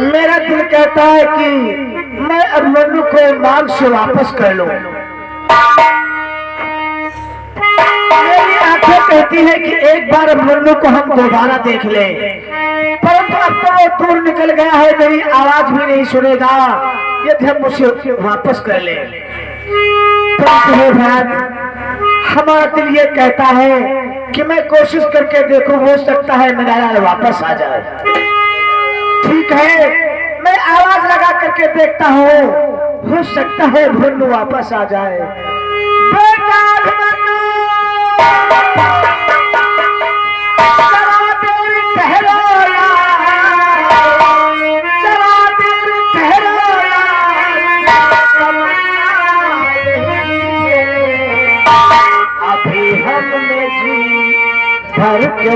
मेरा दिल कहता है कि मैं अभिमन्यु को मांग से वापस कर लूं। मेरी आंखें कहती है कि एक बार अभिमन्यु को हम दोबारा देख लें, परंतु अब तो वो दूर निकल गया है, मेरी आवाज भी नहीं सुनेगा यदि हम उसे वापस कर लें। परंतु हे भगवान, हमारा दिल ये कहता है कि मैं कोशिश करके देखूं, हो सकता है मेरा लाल वापस आ जाए। ठीक है, मैं आवाज लगा करके देखता हूँ, हो सकता है अभिमन्यु वापस आ जाए। बेटा अभिमन्यु, जरा देर ठहरो यार, जरा देर ठहरो यार, अभी हमने जी भर के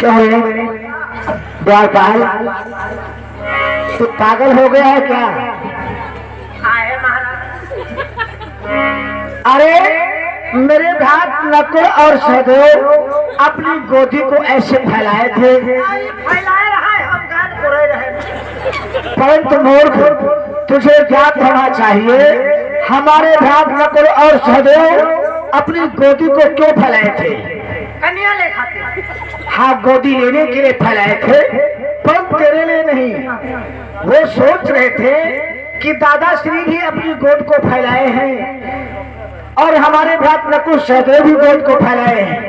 क्या है द्वारपाल, तू पागल हो गया है क्या? अरे मेरे भ्रात नकुल और सहदेव अपनी गोदी को ऐसे फैलाए थे, परंतु मूर्ख, तुझे ज्ञात होना चाहिए हमारे भ्रात नकुल और सहदेव अपनी गोदी को क्यों फैलाए थे? कन्या ले खाते। हाँ, गोदी लेने के लिए फैलाए थे, परंतु तेरे लिए नहीं। वो सोच रहे थे कि दादा श्री भी अपनी गोद को फैलाए हैं और हमारे भ्रात नकुल सहदेव भी गोद को फैलाए हैं।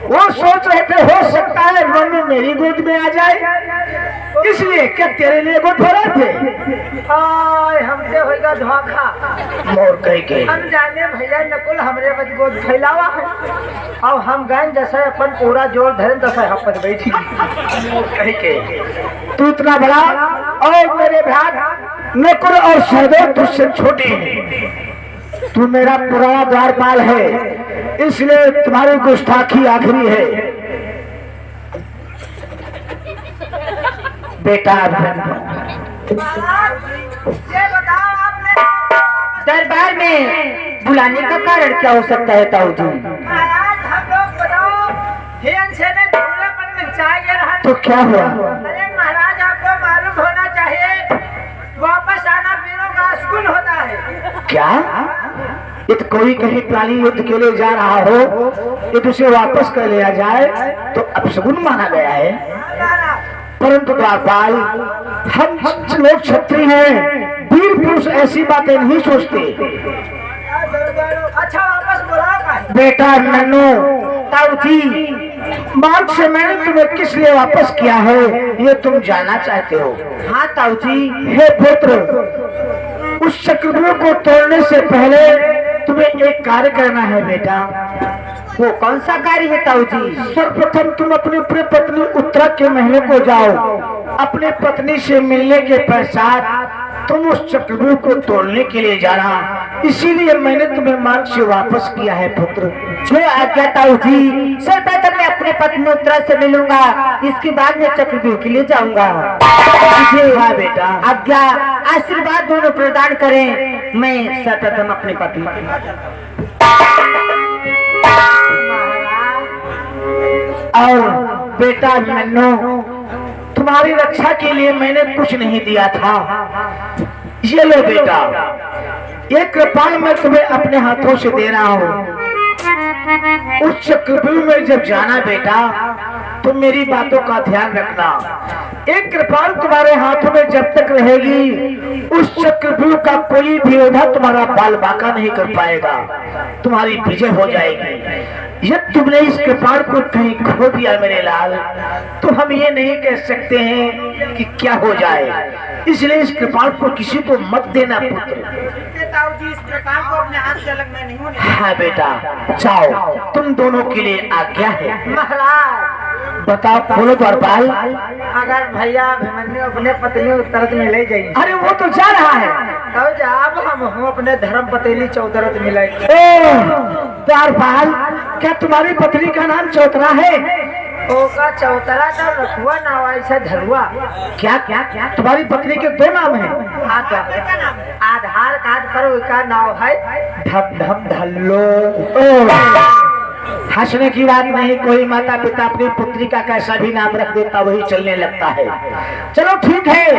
वो सोच रहे थे हो सकता है अभिमन्यु मेरी गोद में आ जाए, इसलिए क्या तेरे लिए गोद फैलाए थे? हमसे होगा धोखा। मोर कह के हम जाने भैया नकुल हमरे बच गोद फैलावा है और हम गए जैसे अपन पूरा जोर धरे जैसे अपन बैठी। मोर कह के तू इतना बड़ा और मेरे भ्रात नकुल और सहदेव तुझसे छोटे हैं। तू मेरा पुराना द्वारपाल है, इसलिए तुम्हारी गुस्ताखी आखिरी है। बेटा ये बताओ आपने दरबार में बुलाने का कारण क्या हो सकता है ताऊ जी? महाराज हम लोग बताओ से ने ढोलापन में चाहिए रहा। तो क्या हुआ? अरे महाराज आपको मालूम होना चाहिए वापस आना वीरों का स्कूल होता है। क्या ये तो कोई कहीं प्राणी युद्ध के लिए जा रहा हो, यदि उसे वापस कर लिया जाए तो अपशगुन माना गया है। परंतु द्वारपाल, हम लोग क्षत्रिय हैं, वीर पुरुष ऐसी बातें नहीं सोचते। अच्छा वापस बुलाओ। बेटा नन्नू, ताऊ जी, मार्ग से मैंने तुम्हें किस लिए वापस किया है ये तुम जानना चाहते हो? हाँ ताऊ जी। हे पुत्र, उस चक्रव्यूह को तोड़ने से पहले तुम्हें एक कार्य करना है बेटा। वो कौन सा कार्य है ताऊ जी? सर्वप्रथम तुम अपनी प्रिय पत्नी उत्तरा के महल को जाओ। अपने पत्नी से मिलने के पश्चात तुम उस चक्रव्यूह को तोड़ने के लिए जाना। इसीलिए मैंने तुम्हें मार्ग से वापस किया है पुत्र। जो आज्ञा ताऊ जी, सर्वप्रथम मैं अपने पत्नी उत्तरा से मिलूंगा, इसके बाद मैं चक्रव्यूह के लिए जाऊंगा। हाँ बेटा, आज्ञा आशीर्वाद दोनों प्रदान करें। मैं सर्वप्रथम अपने पत्नी और बेटा मन्नू, तुम्हारी रक्षा के लिए मैंने कुछ नहीं दिया था। ये लो बेटा, ये कृपाण मैं तुम्हें अपने हाथों से दे रहा हूँ। उस चक्रव्यूह में जब जाना बेटा, तो मेरी बातों का ध्यान रखना। एक कृपाण तुम्हारे हाथों में जब तक रहेगी, उस चक्रव्यूह का कोई भी योद्धा तुम्हारा बाल बांका नहीं कर पाएगा, तुम्हारी विजय हो जाएगी। यदि तुमने इस कृपाण को कहीं खो दिया मेरे लाल, तो हम ये नहीं कह सकते हैं कि क्या हो जाए। इसलिए इस कृपाण को किसी को मत देना पुत्र। जी, इस कृपाण को अपने हाथ से अलग मैं नहीं होने। हाँ बेटा, जाओ, तुम दोनों के लिए आज्ञा है। महाराज बताओ, बोलो द्वारपाल। अगर भैया अभिमन्यु अपने पत्नी उत्तरत में ले जाइए। अरे वो तो जा रहा है। तो जब हम अपने धर्म पतेली चौधरत मिले। द्वारपाल, क्या तुम्हारी पत्नी का नाम चौतरा है? ओका चौतरा का रखुआ नाव ऐसा धरुआ। क्या क्या क्या तुम्हारी पत्नी के दो नाम है? आधार कार्ड पर उसका नाम है धम धम धल्लो। हंसने की बात नहीं, कोई माता पिता अपनी पुत्री का कैसा भी नाम रख देता वही चलने लगता है। चलो ठीक है,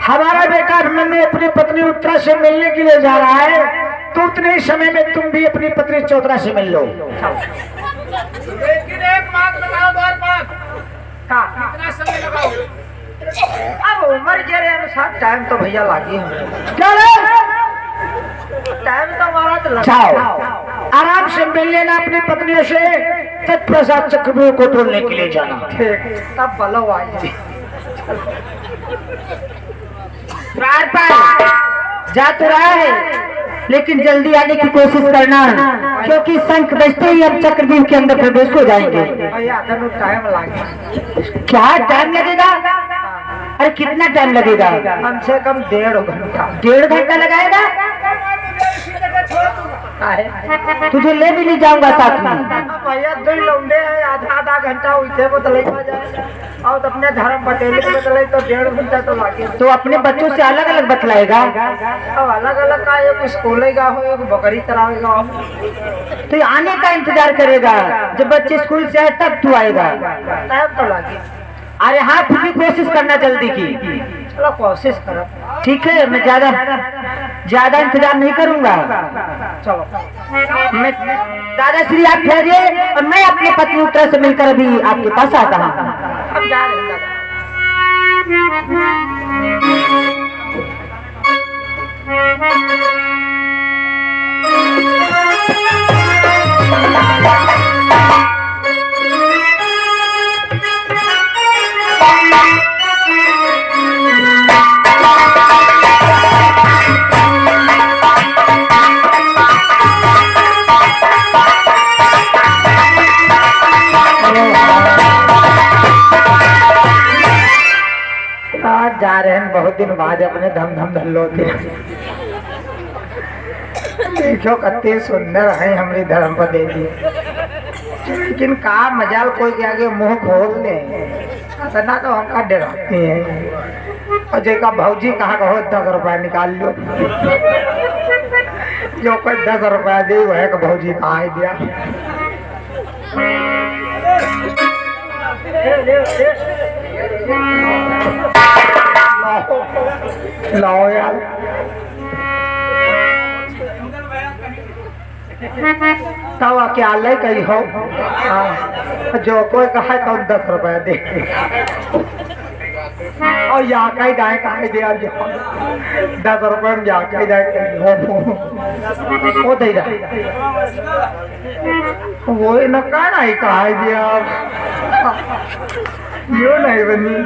हमारा बेटा अभिमन्यु अपनी पत्नी उत्तरा से मिलने के लिए जा रहा है, तो उतने ही समय में तुम भी अपनी पत्नी चौतरा से मिल लो। लेकिन एक बात बताओ द्वारपाल, कितना समय लगाओगे? अब उम्र के अनुसार टाइम तो भैया लागी है। टाइम तो हमारा तो लगा। जाओ, आराम से मिल लेना अपनी पत्नियों से, तत्पश्चात चक्रव्यूह को तोड़ने के लिए जाना। ठीक, तब बलो आई। जा तो रहा है, लेकिन जल्दी आने की कोशिश करना, क्योंकि शंख बजते ही हम चक्रव्यूह के अंदर प्रवेश हो जाएंगे। भैया तो टाइम लागे। क्या टाइम लगेगा? अरे कितना टाइम लगेगा? कम से कम 1.5 घंटा। 1.5 घंटा लगाएगा? तुझे ले भी नहीं जाऊंगा साथ में। भैया 2 लौंडे हैं, आधा घंटा उसे बदले जाए और अपने धर्म पटेली बदले तो 1.5 घंटा तो लागे। तो अपने बच्चों से अलग अलग बतलाएगा? अब अलग अलग का, एक स्कूलेगा हो, एक बकरी चरावेगा। तो आने का इंतजार करेगा, जब बच्चे स्कूल से आए तब तू आएगा। टाइम तो लागे। अरे हाँ, फिर भी कोशिश करना जल्दी की। चलो कोशिश करो। ठीक है, मैं ज्यादा इंतजार नहीं करूंगा। चलो मैं दादाश्री आप ठहरिए, और मैं अपनी पत्नी उत्तरा से मिलकर अभी आपके पास आता हूँ। अब जा रहे हैं आज जा रहे हैं बहुत दिन बाद अपने धम धम धल्लो के। देखो कितने सुंदर है हमारी धर्म पतेली, लेकिन का मजाल कोई के आगे मुंह खोल ले, इतना तो हमका डराते हैं। और जेका भौजी कहा कहो 10 रुपया निकाल लो, जो कोई 10 रुपया दे वह का भौजी कहा है दिया। लाओ यार, तब क्या ले कही हो। जो कोई कहा तो 10 रुपया दे, और यहाँ कहीं दाएं कहीं दिया 10 रुपये में यहाँ कहीं दाएं वो दे वो न कहना ही कहा दिया यो नहीं बनी।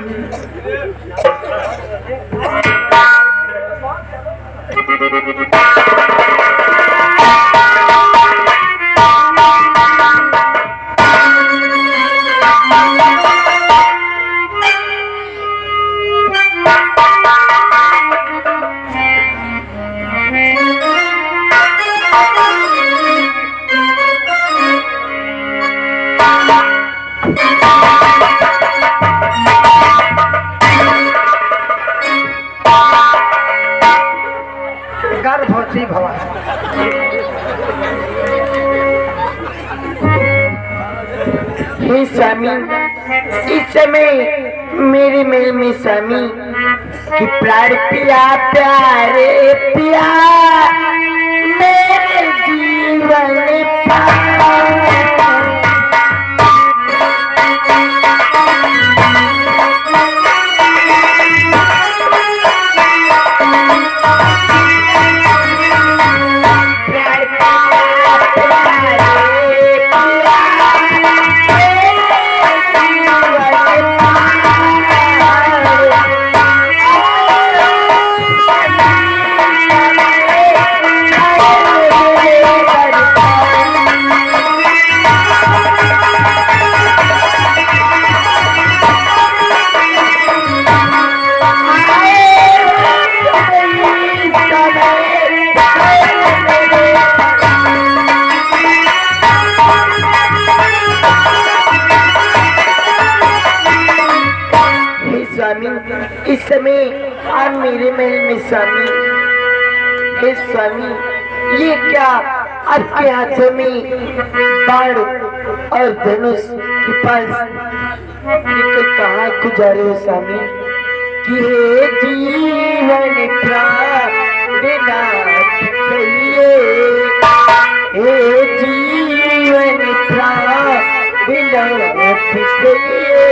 इस समय मेरे मेल में स्वामी कि प्राण पिया प्यारे पिया मेरे जीवन इस समय आप मेरे महल में स्वामी। हे स्वामी, ये क्या आपके हाथों में बाण और धनुष के पास लेकर कहाँ को जा रहे हो स्वामी? कि हे जीवन प्राणनाथ कहिए, हे जीवन प्राणनाथ कहिए।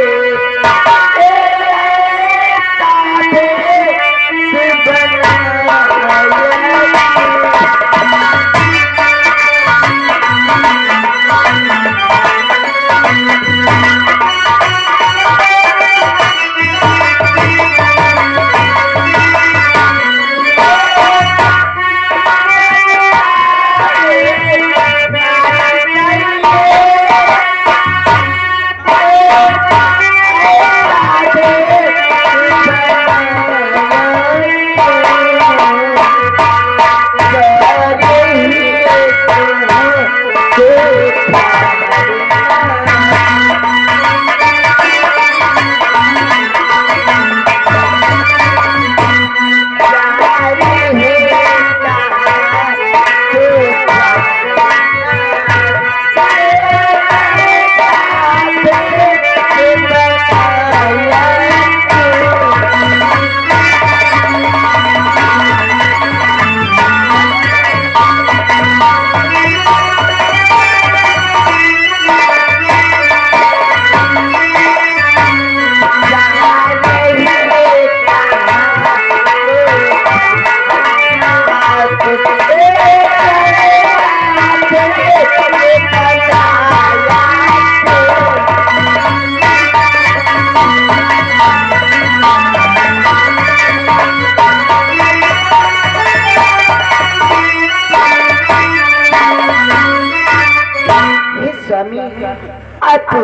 आप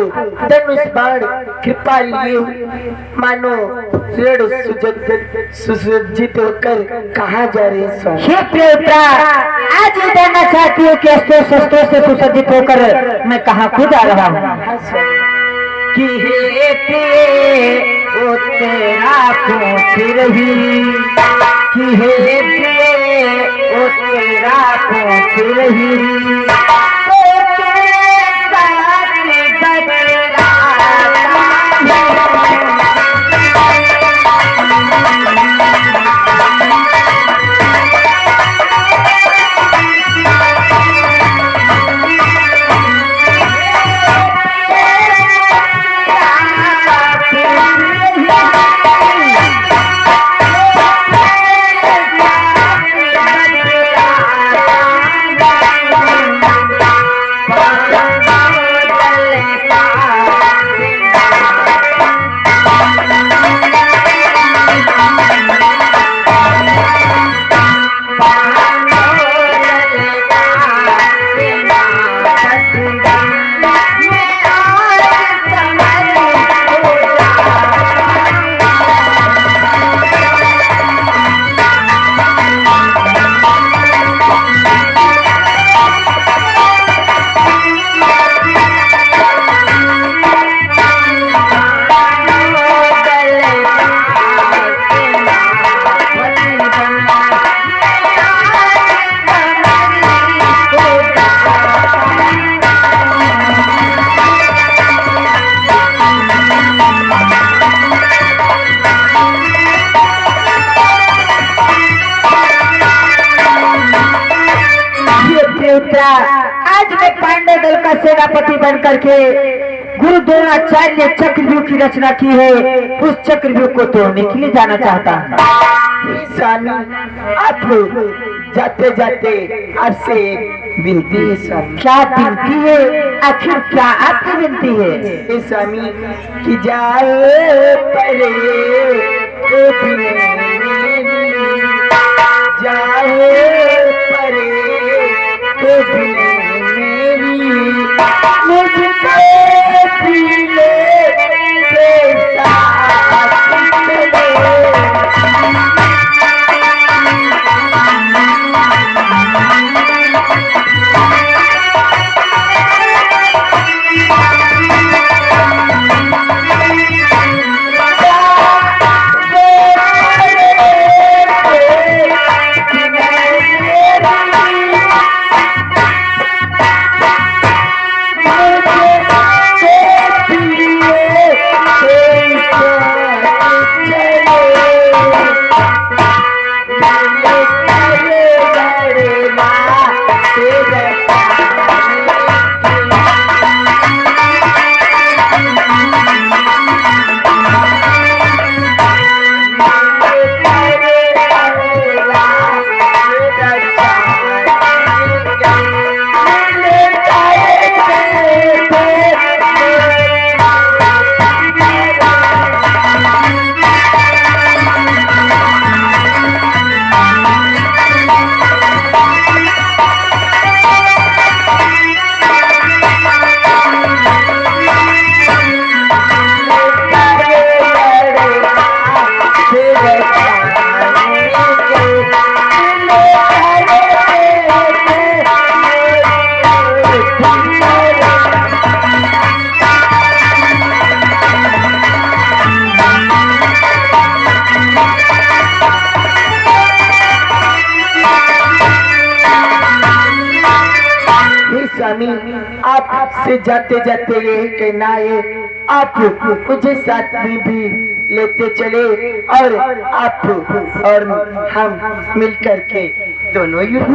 धनुष बाण कृपा लिए मानो दृढ़ सुसज्जित होकर कहाँ जा रहे हैं स्वामी? हे प्रियव्रता, आज ये जानना चाहती हूँ कि अस्त्रों शस्त्रों से सुसज्जित होकर मैं कहाँ को जा रहा हूँ? कि हे प्रिय वो तेरा पूछ रही, कि हे प्रिय वो तेरा पूछ रही। प्रियव्रता, आज मैं पांडव दल का सेनापति बन करके गुरु द्रोणाचार्य ने चक्रव्यूह की रचना की है, उस चक्रव्यूह को तोड़ने के लिए जाना चाहता हूँ। स्वामी आप जाते जाते आपसे एक विनती है स्वामी। क्या विनती है? आखिर क्या आपकी विनती है? हे स्वामी कि जाए परे तो जाए परे तो मेरी मुझको पीले के साथ स्वामी आपसे जाते जाते ये कहना है आप मुझे साथ में भी लेते चले और आप और हम मिल करके दोनों युद्ध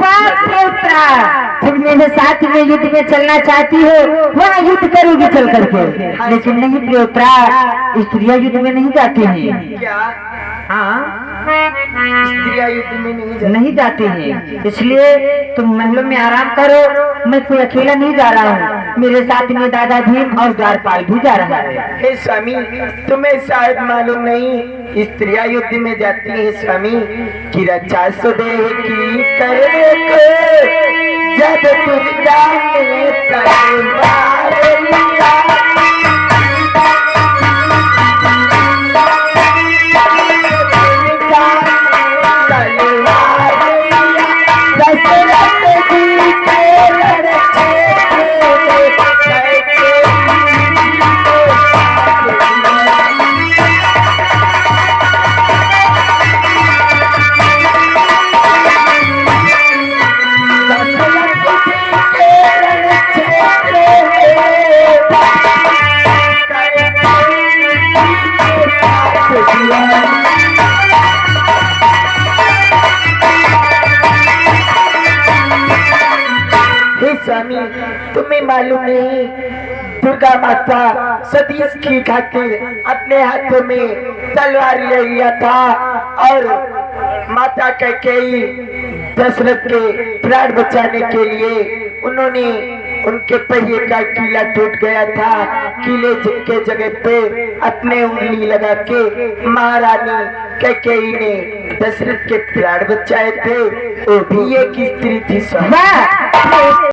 तुम मेरे साथ में युद्ध में चलना चाहती हो, वहाँ युद्ध करोगी चल करके, लेकिन नहीं प्रियव्रता, स्त्रियाँ युद्ध में नहीं जाती हैं। क्या? हाँ, स्त्रियाँ युद्ध में नहीं जाती हैं, इसलिए तुम महलों में आराम करो। मैं कोई अकेला नहीं जा रहा हूँ, मेरे साथ में दादा भीम और द्वारपाल भी जा रहा है। हे स्वामी तुम्हें शायद मालूम नहीं, स्त्रियाँ युद्ध में जाती है स्वामी कि रक्षा सुदेह की करने को जब दुर्गा ने तलवार लिया स्वामी तुम्हें मालूम नहीं, दुर्गा माता सतीश की खातिर अपने हाथों में तलवार ले लिया था और माता कैकेयी दशरथ के प्राण बचाने के लिए उन्होंने उनके पहिए का कीला टूट गया था, कीले के जगह पे अपने उंगली लगा के महारानी कैकेयी ने दशरथ के प्राण बचाए थे। वो भी एक स्त्री थी।